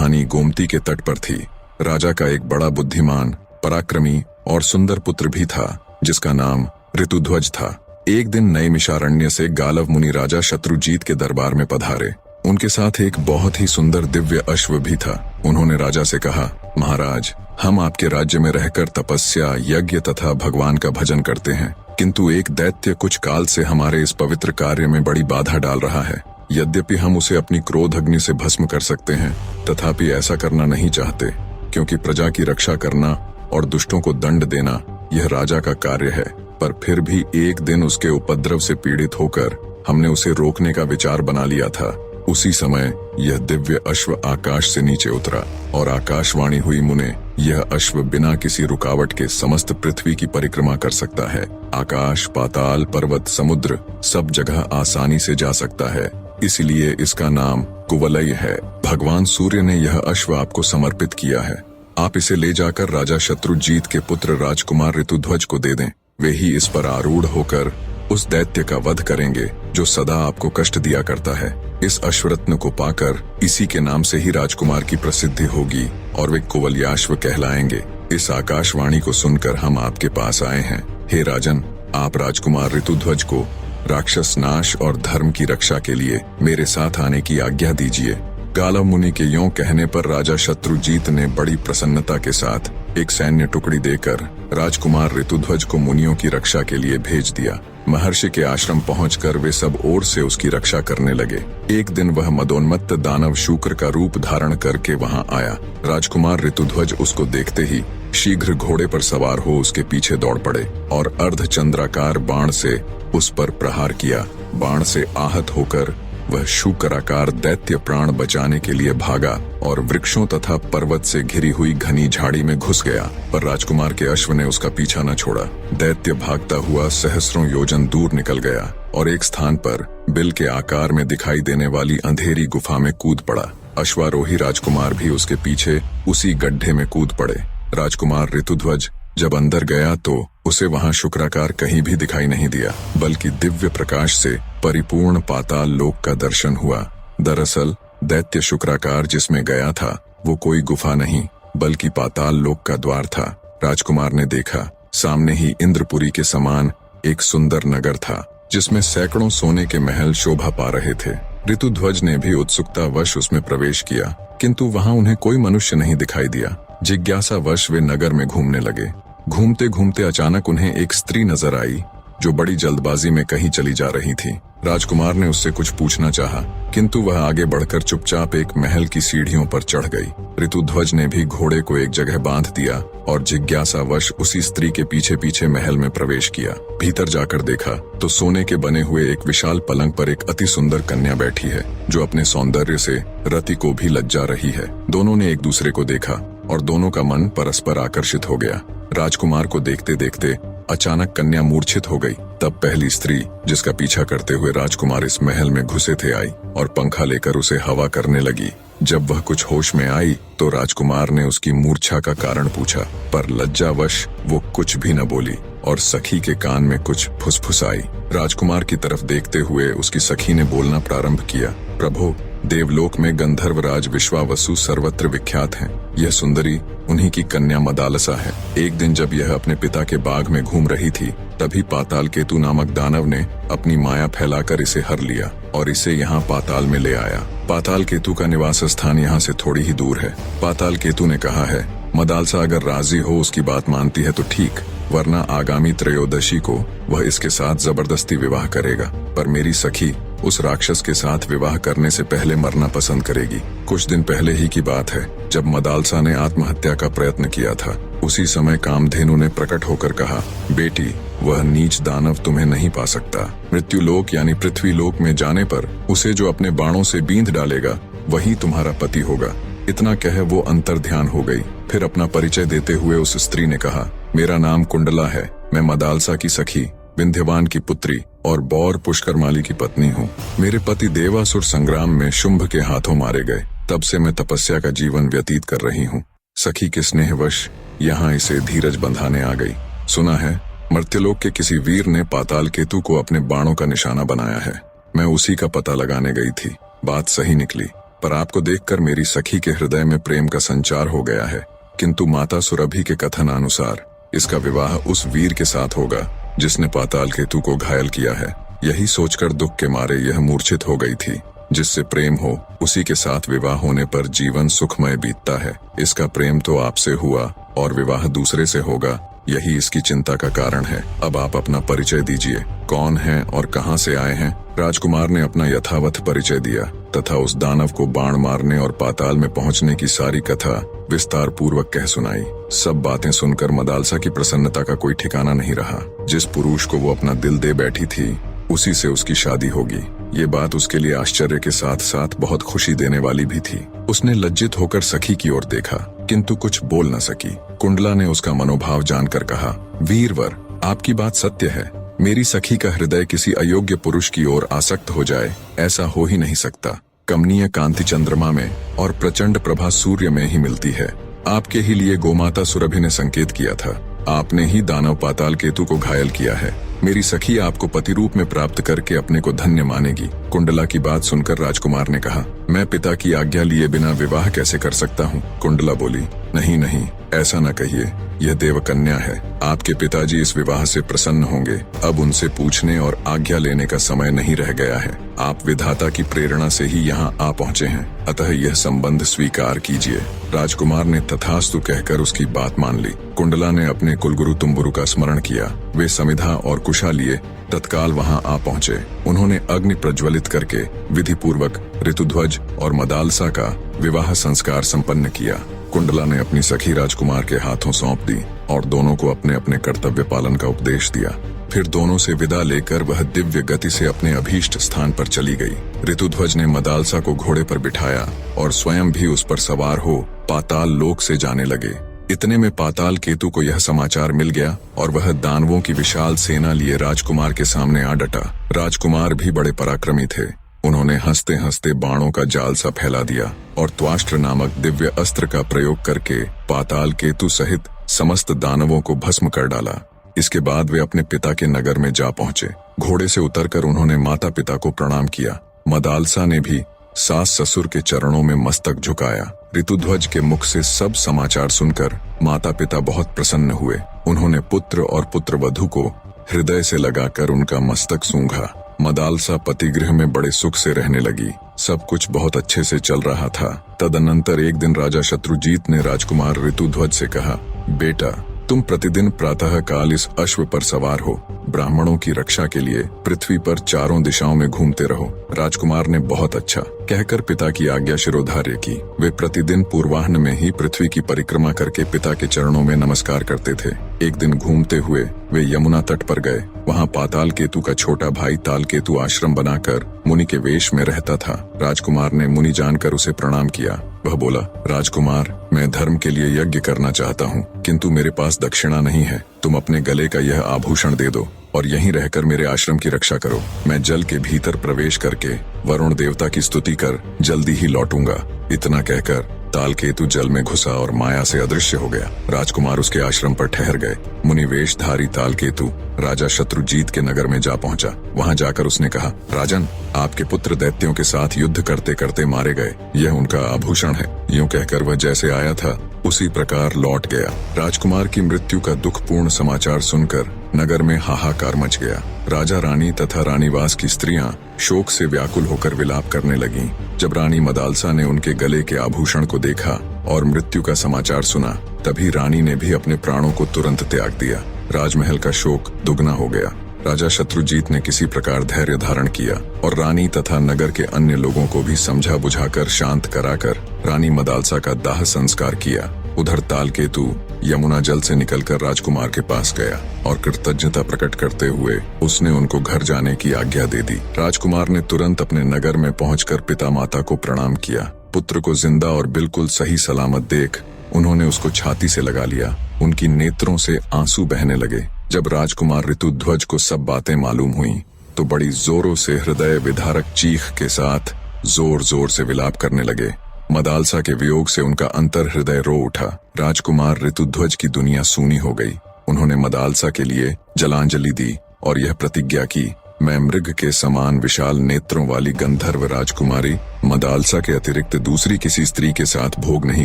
राजधानी गोमती के तट पर थी। राजा का एक बड़ा बुद्धिमान, पराक्रमी और सुंदर पुत्र भी था जिसका नाम ऋतुध्वज था। एक दिन नैमिषारण्य से गालव मुनि राजा शत्रुजीत के दरबार में पधारे। उनके साथ एक बहुत ही सुंदर दिव्य अश्व भी था। उन्होंने राजा से कहा, महाराज, हम आपके राज्य में रहकर तपस्या, यज्ञ तथा भगवान का भजन करते हैं, किंतु एक दैत्य कुछ काल से हमारे इस पवित्र कार्य में बड़ी बाधा डाल रहा है। यद्यपि हम उसे अपनी क्रोध अग्नि से भस्म कर सकते हैं, तथापि ऐसा करना नहीं चाहते, क्योंकि प्रजा की रक्षा करना और दुष्टों को दंड देना यह राजा का कार्य है। पर फिर भी एक दिन उसके उपद्रव से पीड़ित होकर हमने उसे रोकने का विचार बना लिया था। उसी समय यह दिव्य अश्व आकाश से नीचे उतरा और आकाशवाणी हुई, मुने, यह अश्व बिना किसी रुकावट के समस्त पृथ्वी की परिक्रमा कर सकता है। आकाश, पाताल, पर्वत, समुद्र सब जगह आसानी से जा सकता है, इसलिए इसका नाम कुवलय है। भगवान सूर्य ने यह अश्व आपको समर्पित किया है। आप इसे ले जाकर राजा शत्रुजीत के पुत्र राजकुमार ऋतुध्वज को दे दें। वे ही इस पर आरूढ़ होकर उस दैत्य का वध करेंगे जो सदा आपको कष्ट दिया करता है। इस अश्वरत्न को पाकर इसी के नाम से ही राजकुमार की प्रसिद्धि होगी और वे कुवलयाश्व कहलाएंगे। इस आकाशवाणी को सुनकर हम आपके पास आए हैं। हे राजन, आप राजकुमार ऋतुध्वज को राक्षस नाश और धर्म की रक्षा के लिए मेरे साथ आने की आज्ञा दीजिए। गालव मुनि के यों कहने पर राजा शत्रुजीत ने बड़ी प्रसन्नता के साथ एक सैन्य टुकड़ी देकर राजकुमार ऋतुध्वज को मुनियों की रक्षा के लिए भेज दिया। महर्षि के आश्रम पहुंचकर वे सब ओर से उसकी रक्षा करने लगे। एक दिन वह मदोन्मत्त दानव शूकर का रूप धारण करके वहां आया। राजकुमार ऋतुध्वज उसको देखते ही शीघ्र घोड़े पर सवार हो उसके पीछे दौड़ पड़े और अर्धचंद्राकार बाण से उस पर प्रहार किया। बाण से आहत होकर वह शूकराकार दैत्य प्राण बचाने के लिए भागा और वृक्षों तथा पर्वत से घिरी हुई घनी झाड़ी में घुस गया, पर राजकुमार के अश्व ने उसका पीछा न छोड़ा। दैत्य भागता हुआ सहस्रों योजन दूर निकल गया और एक स्थान पर बिल के आकार में दिखाई देने वाली अंधेरी गुफा में कूद पड़ा। अश्वारोही राजकुमार भी उसके पीछे उसी गड्ढे में कूद पड़े। राजकुमार ऋतुध्वज जब अंदर गया तो उसे वहां शुक्राकार कहीं भी दिखाई नहीं दिया, बल्कि दिव्य प्रकाश से परिपूर्ण पाताल लोक का दर्शन हुआ। दरअसल दैत्य शुक्राकार जिसमें गया था वो कोई गुफा नहीं, बल्कि पाताल लोक का द्वार था। राजकुमार ने देखा, सामने ही इंद्रपुरी के समान एक सुंदर नगर था, जिसमें सैकड़ों सोने के महल शोभा पा रहे थे। ऋतुध्वज ने भी उत्सुकतावश उसमें प्रवेश किया, किंतु वहां उन्हें कोई मनुष्य नहीं दिखाई दिया। जिज्ञासावश वे नगर में घूमने लगे। घूमते घूमते अचानक उन्हें एक स्त्री नजर आई जो बड़ी जल्दबाजी में कहीं चली जा रही थी। राजकुमार ने उससे कुछ पूछना चाहा, किंतु वह आगे बढ़कर चुपचाप एक महल की सीढ़ियों पर चढ़ गई। ऋतुध्वज ने भी घोड़े को एक जगह बांध दिया और जिज्ञासावश उसी स्त्री के पीछे पीछे महल में प्रवेश किया। भीतर जाकर देखा तो सोने के बने हुए एक विशाल पलंग पर एक अति सुंदर कन्या बैठी है, जो अपने सौंदर्य से रति को भी लज्जा रही है। दोनों ने एक दूसरे को देखा और दोनों का मन परस्पर आकर्षित हो गया। राजकुमार को देखते देखते अचानक कन्या मूर्छित हो गई। तब पहली स्त्री, जिसका पीछा करते हुए राजकुमार इस महल में घुसे थे, आई और पंखा लेकर उसे हवा करने लगी। जब वह कुछ होश में आई तो राजकुमार ने उसकी मूर्छा का कारण पूछा, पर लज्जावश वो कुछ भी न बोली और सखी के कान में कुछ फुसफुसाई। राजकुमार की तरफ देखते हुए उसकी सखी ने बोलना प्रारंभ किया, प्रभु, देवलोक में गंधर्वराज विश्वावसु सर्वत्र विख्यात हैं। यह सुंदरी उन्हीं की कन्या मदालसा है। एक दिन जब यह अपने पिता के बाग में घूम रही थी, तभी पाताल केतु नामक दानव ने अपनी माया फैलाकर इसे हर लिया और इसे यहाँ पाताल में ले आया। पाताल केतु का निवास स्थान यहाँ से थोड़ी ही दूर है। पाताल केतु ने कहा है, मदालसा अगर राजी हो, उसकी बात मानती है तो ठीक, वरना आगामी त्रयोदशी को वह इसके साथ जबरदस्ती विवाह करेगा। पर मेरी सखी उस राक्षस के साथ विवाह करने से पहले मरना पसंद करेगी। कुछ दिन पहले ही की बात है, जब मदालसा ने आत्महत्या का प्रयत्न किया था। उसी समय कामधेनु ने प्रकट होकर कहा, बेटी, वह नीच दानव तुम्हें नहीं पा सकता। मृत्युलोक यानी पृथ्वी लोक में जाने पर उसे जो अपने बाणों से बींध डालेगा वही तुम्हारा पति होगा। इतना कह वो अंतर ध्यान हो गई। फिर अपना परिचय देते हुए उस स्त्री ने कहा, मेरा नाम कुंडला है, मैं मदालसा की सखी, विंध्यवान की पुत्री और बौर पुष्करमाली की पत्नी हूँ। मेरे पति देवासुर संग्राम में शुंभ के हाथों मारे गए, तब से मैं तपस्या का जीवन व्यतीत कर रही हूँ। सखी के स्नेहवश यहाँ इसे धीरज बंधाने आ गई। सुना है मर्त्यलोक के किसी वीर ने पाताल केतु को अपने बाणों का निशाना बनाया है। मैं उसी का पता लगाने गई थी। बात सही निकली। पर आपको देखकर मेरी सखी के हृदय में प्रेम का संचार हो गया है। किंतु माता सुरभि के कथन अनुसार इसका विवाह उस वीर के साथ होगा जिसने पाताल केतु को घायल किया है। यही सोचकर दुख के मारे यह मूर्छित हो गई थी। जिससे प्रेम हो उसी के साथ विवाह होने पर जीवन सुखमय बीतता है। इसका प्रेम तो आपसे हुआ और विवाह दूसरे से होगा, यही इसकी चिंता का कारण है। अब आप अपना परिचय दीजिए, कौन हैं और कहां से आए हैं। राजकुमार ने अपना यथावत परिचय दिया तथा उस दानव को बाण मारने और पाताल में पहुंचने की सारी कथा विस्तार पूर्वक कह सुनाई। सब बातें सुनकर मदालसा की प्रसन्नता का कोई ठिकाना नहीं रहा। जिस पुरुष को वो अपना दिल दे बैठी थी उसी से उसकी शादी होगी, ये बात उसके लिए आश्चर्य के साथ साथ बहुत खुशी देने वाली भी थी। उसने लज्जित होकर सखी की ओर देखा किंतु कुछ बोल न सकी। कुंडला ने उसका मनोभाव जानकर कहा, वीरवर, आपकी बात सत्य है। मेरी सखी का हृदय किसी अयोग्य पुरुष की ओर आसक्त हो जाए, ऐसा हो ही नहीं सकता। कमनीय कांति चंद्रमा में और प्रचंड प्रभा सूर्य में ही मिलती है। आपके ही लिए गोमाता सुरभि ने संकेत किया था। आपने ही दानव पाताल केतु को घायल किया है। मेरी सखी आपको पति रूप में प्राप्त करके अपने को धन्य मानेगी। कुंडला की बात सुनकर राजकुमार ने कहा, मैं पिता की आज्ञा लिए बिना विवाह कैसे कर सकता हूँ। कुंडला बोली, नहीं नहीं, ऐसा न कहिए, यह देवकन्या है। आपके पिताजी इस विवाह से प्रसन्न होंगे। अब उनसे पूछने और आज्ञा लेने का समय नहीं रह गया है। आप विधाता की प्रेरणा से ही यहाँ आ पहुँचे हैं, अतः यह संबंध स्वीकार कीजिए। राजकुमार ने तथास्तु कहकर उसकी बात मान ली। कुंडला ने अपने कुलगुरु तुम्बुरु का स्मरण किया। वे समिधा और कुशा लिए तत्काल वहां आ पहुंचे। उन्होंने अग्नि प्रज्वलित करके विधि पूर्वक ऋतुध्वज और मदालसा का विवाह संस्कार संपन्न किया। कुंडला ने अपनी सखी राजकुमार के हाथों सौंप दी और दोनों को अपने अपने कर्तव्य पालन का उपदेश दिया। फिर दोनों से विदा लेकर वह दिव्य गति से अपने अभीष्ट स्थान पर चली गई। ऋतुध्वज ने मदालसा को घोड़े पर बिठाया और स्वयं भी उस पर सवार हो पाताल लोक से जाने लगे। इतने में पाताल केतु को यह समाचार मिल गया और वह दानवों की विशाल सेना लिए राजकुमार के सामने आ डटा। राजकुमार भी बड़े पराक्रमी थे। उन्होंने हंसते हंसते बाणों का जाल सा फैला दिया और त्वाष्ट्र नामक दिव्य अस्त्र का प्रयोग करके पाताल केतु सहित समस्त दानवों को भस्म कर डाला। इसके बाद वे अपने पिता के नगर में जा पहुंचे। घोड़े से उतरकर उन्होंने माता पिता को प्रणाम किया। मदालसा ने भी सास ससुर के चरणों में मस्तक झुकाया। ऋतुध्वज के मुख से सब समाचार सुनकर माता पिता बहुत प्रसन्न हुए। उन्होंने पुत्र और पुत्रवधू को हृदय से लगाकर उनका मस्तक सूंघा। मदालसा पतिगृह में बड़े सुख से रहने लगी। सब कुछ बहुत अच्छे से चल रहा था। तदनंतर एक दिन राजा शत्रुजीत ने राजकुमार ऋतुध्वज से कहा, बेटा, तुम प्रतिदिन प्रातः काल इस अश्व पर सवार हो ब्राह्मणों की रक्षा के लिए पृथ्वी पर चारों दिशाओं में घूमते रहो। राजकुमार ने बहुत अच्छा कहकर पिता की आज्ञा शिरोधार्य की। वे प्रतिदिन पूर्वाह्न में ही पृथ्वी की परिक्रमा करके पिता के चरणों में नमस्कार करते थे। एक दिन घूमते हुए वे यमुना तट पर गए। वहाँ पाताल केतु का छोटा भाई ताल केतु आश्रम बनाकर मुनि के वेश में रहता था। राजकुमार ने मुनि जानकर उसे प्रणाम किया। वह बोला, राजकुमार, मैं धर्म के लिए यज्ञ करना चाहता हूँ, किंतु मेरे पास दक्षिणा नहीं है। तुम अपने गले का यह आभूषण दे दो और यहीं रहकर मेरे आश्रम की रक्षा करो। मैं जल के भीतर प्रवेश करके वरुण देवता की स्तुति कर जल्दी ही लौटूंगा। इतना कहकर तालकेतु जल में घुसा और माया से अदृश्य हो गया। राजकुमार उसके आश्रम पर ठहर गए। मुनि वेशधारी तालकेतु राजा शत्रुजीत के नगर में जा पहुंचा। वहां जाकर उसने कहा, राजन, आपके पुत्र दैत्यों के साथ युद्ध करते करते मारे गए। यह उनका आभूषण है। यूं कहकर वह जैसे आया था उसी प्रकार लौट गया। राजकुमार की मृत्यु का दुखपूर्ण समाचार सुनकर नगर में हाहाकार मच गया। राजा रानी तथा रानीवास की स्त्रियां शोक से व्याकुल होकर विलाप करने लगीं। जब रानी मदालसा ने उनके गले के आभूषण को देखा और मृत्यु का समाचार सुना, तभी रानी ने भी अपने प्राणों को तुरंत त्याग दिया। राजमहल का शोक दुगना हो गया। राजा शत्रुजीत ने किसी प्रकार धैर्य धारण किया और रानी तथा नगर के अन्य लोगों को भी समझा बुझाकर शांत कराकर रानी मदालसा का दाह संस्कार किया। उधर तालकेतु यमुना जल से निकलकर राजकुमार के पास गया और कृतज्ञता प्रकट करते हुए उसने उनको घर जाने की आज्ञा दे दी। राजकुमार ने तुरंत अपने नगर में पहुंचकर पिता माता को प्रणाम किया। पुत्र को जिंदा और बिल्कुल सही सलामत देख उन्होंने उसको छाती से लगा लिया। उनकी नेत्रों से आंसू बहने लगे। जब राजकुमार ऋतुध्वज को सब बातें मालूम हुई तो बड़ी जोरों से हृदय विदारक चीख के साथ जोर जोर से विलाप करने लगे। मदालसा के वियोग से उनका अंतर हृदय रो उठा। राजकुमार ऋतुध्वज की दुनिया सूनी हो गई। उन्होंने मदालसा के लिए जलांजलि दी और यह प्रतिज्ञा की मैं मृग के समान विशाल नेत्रों वाली गंधर्व राजकुमारी मदालसा के अतिरिक्त दूसरी किसी स्त्री के साथ भोग नहीं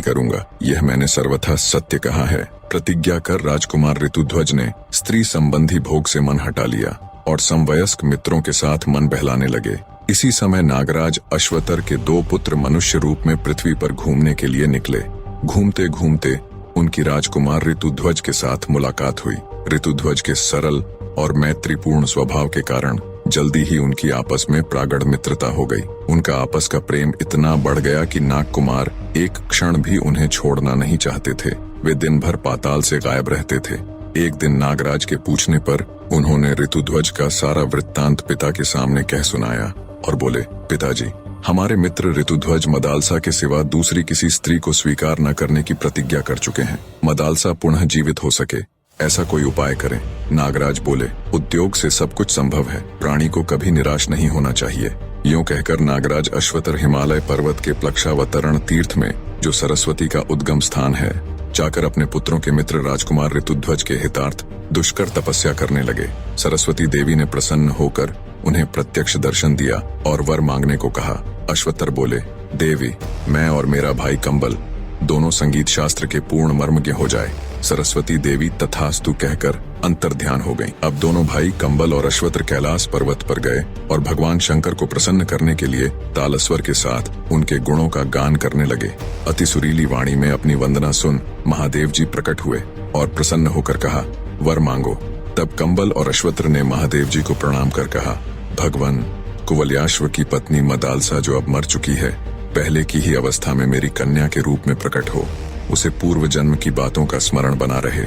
करूंगा। यह मैंने सर्वथा सत्य कहा है। प्रतिज्ञा कर राजकुमार ऋतुध्वज ने स्त्री संबंधी भोग से मन हटा लिया और समवयस्क मित्रों के साथ मन बहलाने लगे। इसी समय नागराज अश्वतर के 2 पुत्र मनुष्य रूप में पृथ्वी पर घूमने के लिए निकले। घूमते घूमते उनकी राजकुमार ऋतुध्वज के साथ मुलाकात हुई। ऋतुध्वज के सरल और मैत्रीपूर्ण स्वभाव के कारण जल्दी ही उनकी आपस में प्रागढ़ मित्रता हो गई। उनका आपस का प्रेम इतना बढ़ गया कि नागकुमार एक क्षण भी उन्हें छोड़ना नहीं चाहते थे। वे दिन भर पाताल से गायब रहते थे। एक दिन नागराज के पूछने पर उन्होंने ऋतुध्वज का सारा वृत्तांत पिता के सामने कह सुनाया और बोले, पिताजी, हमारे मित्र ऋतुध्वज मदालसा के सिवा दूसरी किसी स्त्री को स्वीकार न करने की प्रतिज्ञा कर चुके हैं। मदालसा पुनः जीवित हो सके ऐसा कोई उपाय करें। नागराज बोले, उद्योग से सब कुछ संभव है, प्राणी को कभी निराश नहीं होना चाहिए। यूं कहकर नागराज अश्वतर हिमालय पर्वत के प्लक्षावतरण तीर्थ में, जो सरस्वती का उद्गम स्थान है, जाकर अपने पुत्रों के मित्र राजकुमार ऋतुध्वज के हितार्थ दुष्कर तपस्या करने लगे। सरस्वती देवी ने प्रसन्न होकर उन्हें प्रत्यक्ष दर्शन दिया और वर मांगने को कहा। अश्वतर बोले, देवी, मैं और मेरा भाई कंबल दोनों संगीत शास्त्र के पूर्ण मर्मज्ञ हो जाए। सरस्वती देवी तथास्तु कहकर अंतर्ध्यान हो गईं। अब दोनों भाई कंबल और अश्वतर कैलाश पर्वत पर गए और भगवान शंकर को प्रसन्न करने के लिए तालस्वर के साथ उनके गुणों का गान करने लगे। अति सुरीली वाणी में अपनी वंदना सुन महादेव जी प्रकट हुए और प्रसन्न होकर कहा, वर मांगो। तब कंबल और अश्वतर ने महादेव जी को प्रणाम कर कहा, भगवान, कुवलयाश्व की पत्नी मदालसा जो अब मर चुकी है, पहले की ही अवस्था में मेरी कन्या के रूप में प्रकट हो। उसे पूर्व जन्म की बातों का स्मरण बना रहे,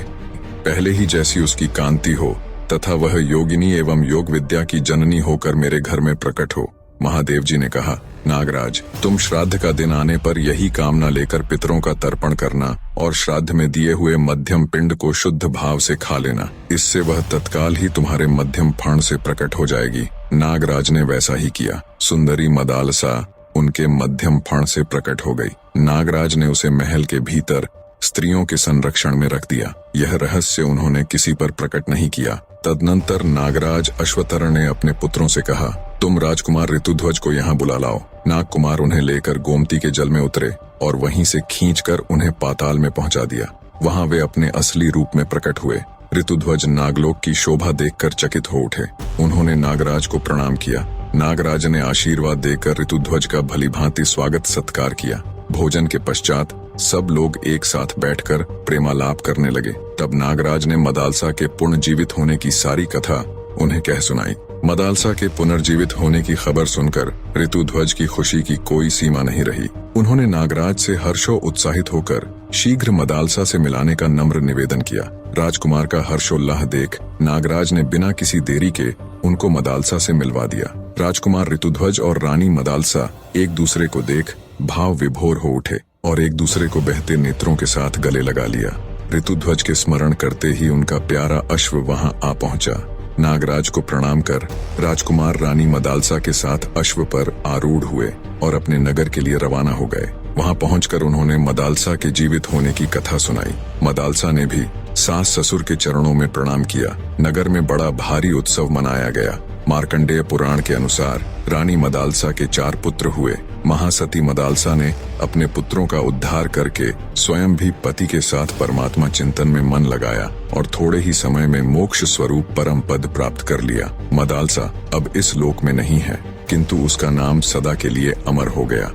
पहले ही जैसी उसकी कांति हो तथा वह योगिनी एवं योग विद्या की जननी होकर मेरे घर में प्रकट हो। महादेव जी ने कहा, नागराज, तुम श्राद्ध का दिन आने पर यही कामना लेकर पितरों का तर्पण करना और श्राद्ध में दिए हुए मध्यम पिंड को शुद्ध भाव से खा लेना। इससे वह तत्काल ही तुम्हारे मध्यम फण से प्रकट हो जाएगी। नागराज ने वैसा ही किया। सुंदरी मदालसा उनके मध्यम फण से प्रकट हो गई। नागराज ने उसे महल के भीतर स्त्रियों के संरक्षण में रख दिया। यह रहस्य उन्होंने किसी पर प्रकट नहीं किया। तदनंतर नागराज अश्वतर ने अपने पुत्रों से कहा, तुम राजकुमार ऋतुध्वज को यहाँ बुला लाओ। नागकुमार उन्हें लेकर गोमती के जल में उतरे और वहीं से खींचकर उन्हें पाताल में पहुंचा दिया। वहां वे अपने असली रूप में प्रकट हुए। ऋतुध्वज नागलोक की शोभा देखकर चकित हो उठे। उन्होंने नागराज को प्रणाम किया। नागराज ने आशीर्वाद देकर ऋतुध्वज का भलीभांति स्वागत सत्कार किया। भोजन के पश्चात सब लोग एक साथ बैठकर प्रेमालाप करने लगे। तब नागराज ने मदालसा के पुनर्जीवित होने की सारी कथा उन्हें कह सुनाई। मदालसा के पुनर्जीवित होने की खबर सुनकर ऋतुध्वज की खुशी की कोई सीमा नहीं रही। उन्होंने नागराज से हर्षो उत्साहित होकर शीघ्र मदालसा से मिलाने का नम्र निवेदन किया। राजकुमार का हर्षोल्लाह देख नागराज ने बिना किसी देरी के उनको मदालसा से मिलवा दिया। राजकुमार ऋतुध्वज और रानी मदालसा एक दूसरे को देख भाव विभोर हो उठे और एक दूसरे को बहते नेत्रों के साथ गले लगा लिया। ऋतुध्वज के स्मरण करते ही उनका प्यारा अश्व वहां आ पहुंचा। नागराज को प्रणाम कर राजकुमार रानी मदालसा के साथ अश्व पर आरूढ़ हुए और अपने नगर के लिए रवाना हो गए। वहां पहुंचकर उन्होंने मदालसा के जीवित होने की कथा सुनाई। मदालसा ने भी सास ससुर के चरणों में प्रणाम किया। नगर में बड़ा भारी उत्सव मनाया गया। मार्कंडेय पुराण के अनुसार रानी मदालसा के 4 पुत्र हुए। महासती मदालसा ने अपने पुत्रों का उद्धार करके स्वयं भी पति के साथ परमात्मा चिंतन में मन लगाया और थोड़े ही समय में मोक्ष स्वरूप परम पद प्राप्त कर लिया। मदालसा अब इस लोक में नहीं है, किंतु उसका नाम सदा के लिए अमर हो गया।